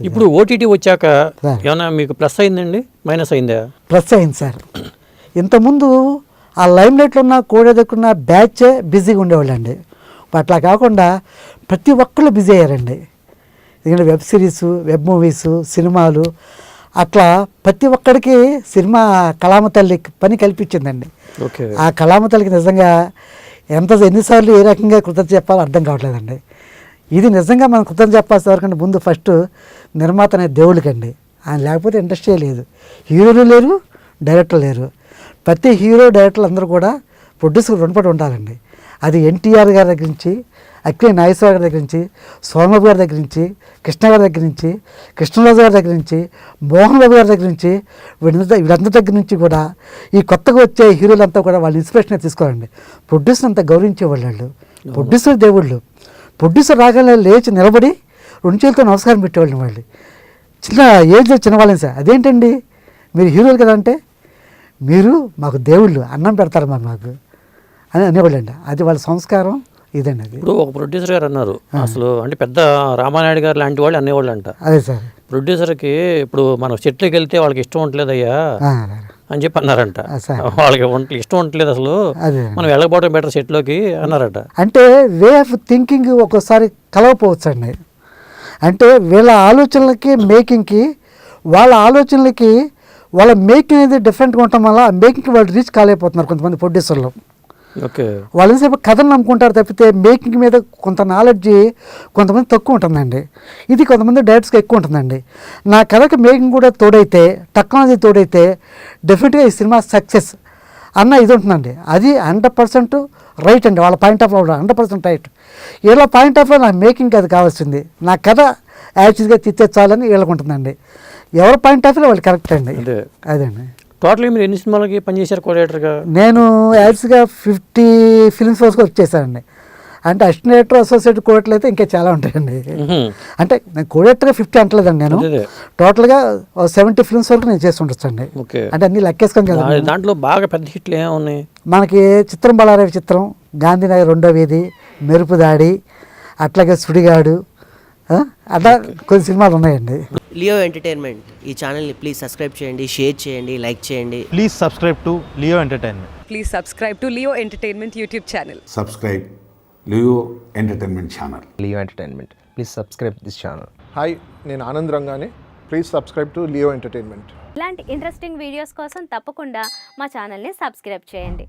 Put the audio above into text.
ఇప్పుడు ఓటీటీ వచ్చాక ఏమైనా మీకు ప్లస్ అయిందండి, మైనస్ అయిందా? ప్లస్ అయింది సార్. ఇంతకుముందు ఆ లైమ్ లైట్లో ఉన్న కోడెదక్కున్న బ్యాచే బిజీగా ఉండేవాళ్ళండి. అట్లా కాకుండా ప్రతి ఒక్కళ్ళు బిజీ అయ్యారండి. ఎందుకంటే వెబ్ సిరీస్, వెబ్ మూవీస్, సినిమాలు అట్లా ప్రతి ఒక్కడికి సినిమా కళామ తల్లి పని కల్పించిందండి. ఆ కళామ తల్లికి నిజంగా ఎన్నిసార్లు ఏ రకంగా కృతజ్ఞత చెప్పాలో అర్థం కావట్లేదండి. ఇది నిజంగా మనం కృతజ్ఞత చెప్పాల్సిన వరకంటే ముందు ఫస్ట్ నిర్మాత అనే దేవుడికండి. ఆయన లేకపోతే ఇండస్ట్రీ లేదు, హీరోలు లేరు, డైరెక్టర్లు లేరు. ప్రతి హీరో డైరెక్టర్లు అందరూ కూడా ప్రొడ్యూసర్ రుణపడి ఉండాలండి. అది ఎన్టీఆర్ గారి దగ్గర నుంచి, అక్కినేని నాగేశ్వరరావు గారి దగ్గర నుంచి, సోమబాబు గారి దగ్గర నుంచి, కృష్ణ గారి దగ్గర నుంచి, కృష్ణరాజు గారి దగ్గర నుంచి, మోహన్ బాబు గారి దగ్గర నుంచి, వీళ్ళందరి దగ్గర నుంచి కూడా ఈ కొత్తగా వచ్చే హీరోలంతా కూడా వాళ్ళ ఇన్స్పిరేషన్ తీసుకోవాలండి. ప్రొడ్యూసర్ అంతా గౌరవించేవాళ్ళు, ప్రొడ్యూసర్ దేవుళ్ళు. ప్రొడ్యూసర్ రాగానే లేచి నిలబడి 2 చేతులతో నమస్కారం పెట్టేవాళ్ళు. వాళ్ళు చిన్న ఏజ్లో చిన్నవాళ్ళని సార్, అదేంటండి మీరు హీరోలు కదా అంటే, మీరు మాకు దేవుళ్ళు, అన్నం పెడతారు మాకు అని అనేవాళ్ళండి. అది వాళ్ళ సంస్కారం ఇదండి. అది ఇప్పుడు ఒక ప్రొడ్యూసర్ గారు అన్నారు, అసలు అంటే పెద్ద రామానాయుడు గారు లాంటి వాళ్ళు అనేవాళ్ళు అంట. అదే సార్, ప్రొడ్యూసర్కి ఇప్పుడు మనం చెట్లకి వెళ్తే వాళ్ళకి ఇష్టం ఉండలేదయ్యా అని చెప్పి అన్నారంట. వాళ్ళకి ఇష్టం ఉండలేదు అసలు, మనం వెళ్ళకపోవడం బెటర్ చెట్లోకి అన్నారట. అంటే వే ఆఫ్ థింకింగ్ ఒక్కోసారి కలవపోవచ్చు అండి. అంటే వీళ్ళ ఆలోచనలకి మేకింగ్కి, వాళ్ళ ఆలోచనలకి వాళ్ళ మేకింగ్ అనేది డిఫరెంట్గా ఉండటం వల్ల ఆ మేకింగ్కి వాళ్ళు రీచ్ కాలేకపోతున్నారు కొంతమంది ప్రొడ్యూసర్లు. వాళ్ళు ఎంతసేపు కథలు నమ్ముకుంటారు తప్పితే మేకింగ్ మీద కొంత నాలెడ్జి కొంతమంది తక్కువ ఉంటుందండి. ఇది కొంతమంది డైరెక్టర్స్కి ఎక్కువ ఉంటుందండి. నా కథకి మేకింగ్ కూడా తోడైతే, టెక్నాలజీ తోడైతే డెఫినెట్గా ఈ సినిమా సక్సెస్ అన్న ఇది ఉంటుందండి. అది 100% రైట్ అండి. వాళ్ళ పాయింట్ ఆఫ్ వ్యూ 100% రైట్. వీళ్ళ పాయింట్ ఆఫ్ వ్యూ నా మేకింగ్ అది కావాల్సింది, నా కథ యాక్చువల్గా తీర్చాలని వీళ్ళకు ఉంటుందండి. ఎవరి పాయింట్ ఆఫ్ వ్యూ వాళ్ళు కరెక్ట్ అండి. అదండి. టోటల్గా మీరు ఎన్ని సినిమాలకి పనిచేశారు కోఆర్డినేటర్గా? నేను యాక్చువల్గా 50 ఫిల్మ్స్ వరకు వచ్చేసానండి. అంటే అసిస్టెంట్ డైరెక్టర్, అసోసియేట్ కోఆర్డినేటర్ అయితే ఇంకా చాలా ఉంటాయండి. అంటే నేను కోఆర్డినేటర్గా 50 అంటలేదండి, నేను టోటల్గా 70 ఫిల్మ్స్ వరకు నేను చేసి ఉండొచ్చండి. అంటే అన్ని లెక్కేసుకొని కదా. దాంట్లో బాగా పెద్ద హిట్లు ఏమున్నాయి మనకి? చిత్రం బళారవి చిత్రం, గాంధీనగర్ 2వ వీధి, మెరుపు దాడి, అట్లాగే సుడిగాడు, అట్లా కొన్ని సినిమాలు ఉన్నాయండి. లియో ఎంటర్టైన్మెంట్ ఈ ఛానల్ని ప్లీజ్ సబ్స్క్రైబ్ చేయండి, షేర్ చేయండి, లైక్ చేయండి. Please subscribe to Leo entertainment. Please subscribe to Leo Entertainment YouTube channel. Subscribe Leo Entertainment channel. Leo Entertainment. Please subscribe this channel. Hi, నేను ఆనంద్ రంగానే. Please subscribe to Leo entertainment. ఇలాంటి interesting videos కోసం తప్పకుండా మా ఛానల్ని subscribe చేయండి.